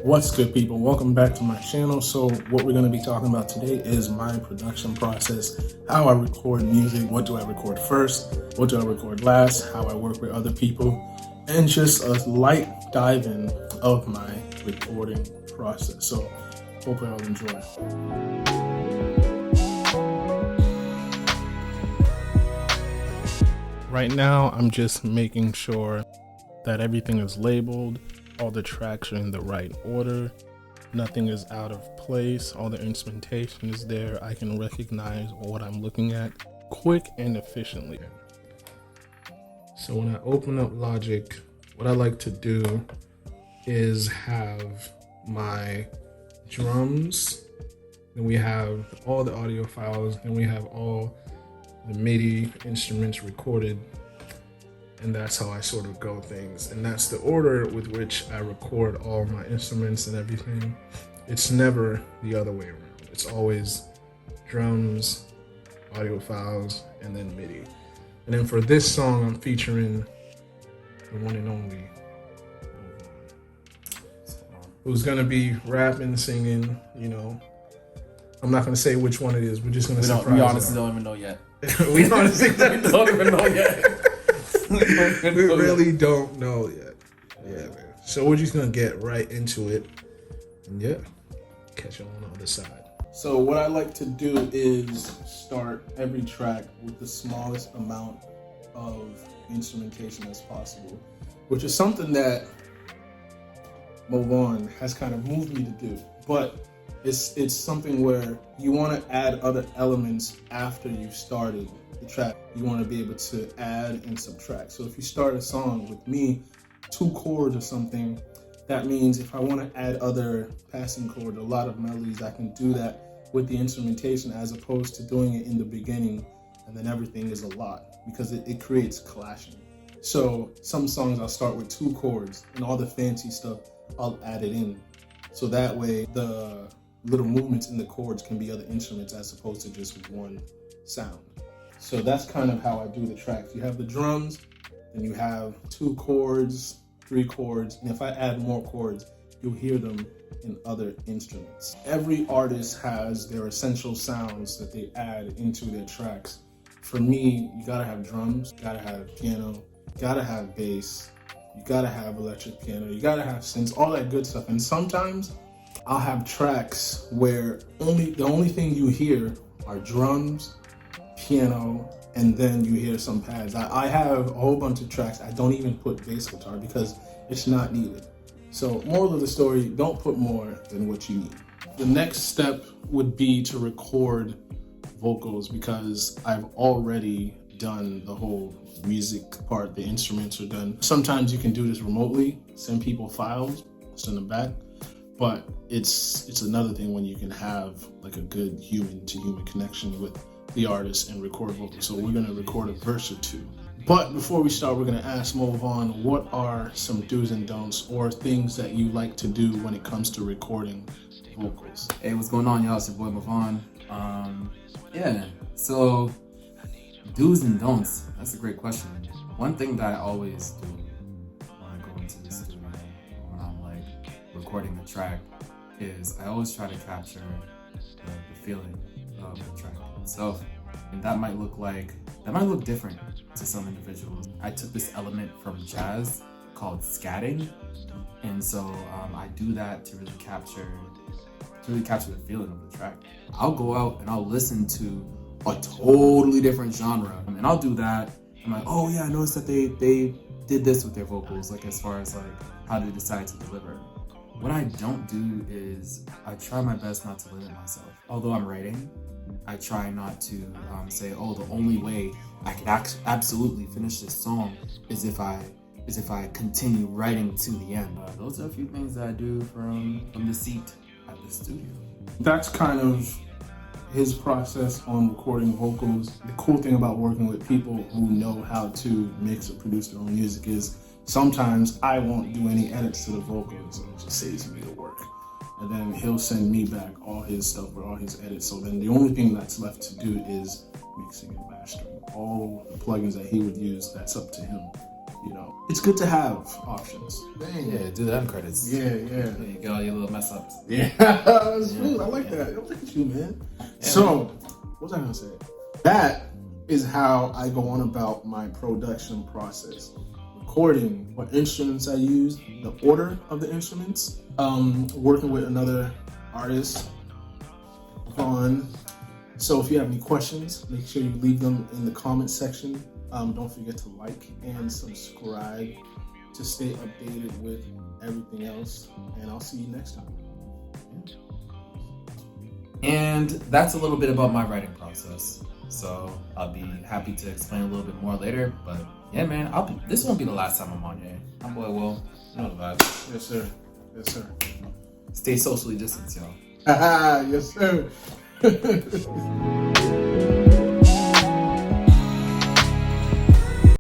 What's good, people? Welcome back to my channel. So what we're going to be talking about today is my production process, how I record music, what do I record first, what do I record last, how I work with other people, and just a light dive in of my recording process. So hope you all enjoy. Right now, I'm just making sure that everything is labeled, all the tracks are in the right order, nothing is out of place, all the instrumentation is there, I can recognize what I'm looking at quick and efficiently. So when I open up Logic, what I like to do is have my drums, then we have all the audio files, and we have all the MIDI instruments recorded. And that's how I sort of go things. And that's the order with which I record all my instruments and everything. It's never the other way around. It's always drums, audio files, and then MIDI. And then for this song, I'm featuring the one and only who's gonna be rapping, singing, you know. I'm not gonna say which one it is. We're just gonna surprise We honestly don't even know yet. We honestly don't even know yet. We really don't know yet. Yeah, man. So we're just gonna get right into it. And yeah, catch you on the other side. So what I like to do is start every track with the smallest amount of instrumentation as possible, which is something that WylB has kind of moved me to do. But it's something where you want to add other elements after you've started the track. You want to be able to add and subtract. So if you start a song with me, 2 chords or something, that means if I want to add other passing chords, a lot of melodies, I can do that with the instrumentation as opposed to doing it in the beginning and then everything is a lot, because it creates clashing. So some songs I'll start with 2 chords and all the fancy stuff, I'll add it in. So that way the little movements in the chords can be other instruments as opposed to just one sound. So that's kind of how I do the tracks. You have the drums, then you have 2 chords, 3 chords, and if I add more chords, you'll hear them in other instruments. Every artist has their essential sounds that they add into their tracks. For me, you gotta have drums, you gotta have piano, you gotta have bass, you gotta have electric piano, you gotta have synths, all that good stuff. And sometimes I'll have tracks where the only thing you hear are drums, piano, and then you hear some pads. I have a whole bunch of tracks I don't even put bass guitar because it's not needed. So moral of the story, don't put more than what you need. The next step would be to record vocals, because I've already done the whole music part, the instruments are done. Sometimes you can do this remotely, send people files, send them back. But it's another thing when you can have like a good human to human connection with the artist and record vocals. So we're gonna record a verse or 2. But before we start, we're gonna ask WylB, what are some do's and don'ts or things that you like to do when it comes to recording vocals? Hey, what's going on, y'all? It's your boy WylB. Yeah, so do's and don'ts, that's a great question. One thing that I always do when I go into the studio, when I'm like recording a track, is I always try to capture the feeling of the track itself. And that might look different to some individuals. I took this element from jazz called scatting, and so I do that to really capture the feeling of the track. I'll go out and I'll listen to a totally different genre, and I'll do that. I'm like, oh yeah, I noticed that they did this with their vocals, like as far as like how they decide to deliver. What I don't do is I try my best not to limit myself. Although I'm writing, I try not to say, oh, the only way I can absolutely finish this song is if I continue writing to the end. Those are a few things that I do from the seat at the studio. That's kind of his process on recording vocals. The cool thing about working with people who know how to mix or produce their own music is sometimes I won't do any edits to the vocals, and it just saves me the work. And then he'll send me back all his stuff or all his edits. So then the only thing that's left to do is mixing and mastering. All the plugins that he would use, that's up to him. You know, it's good to have options. Dang. Yeah, do them credits. Yeah. You get all your little mess ups. Yeah, smooth. I like that. Look at you, man. So, what was I gonna say? That is how I go on about my production process. Recording what instruments I use, the order of the instruments, working with another artist on. So if you have any questions, make sure you leave them in the comment section. Don't forget to like and subscribe to stay updated with everything else. And I'll see you next time. And that's a little bit about my writing process. So I'll be happy to explain a little bit more later. But yeah, man, this won't be the last time I'm on here. My boy Will, you know the vibes. Yes, sir. Yes, sir. Stay socially distanced, y'all. Yes, sir.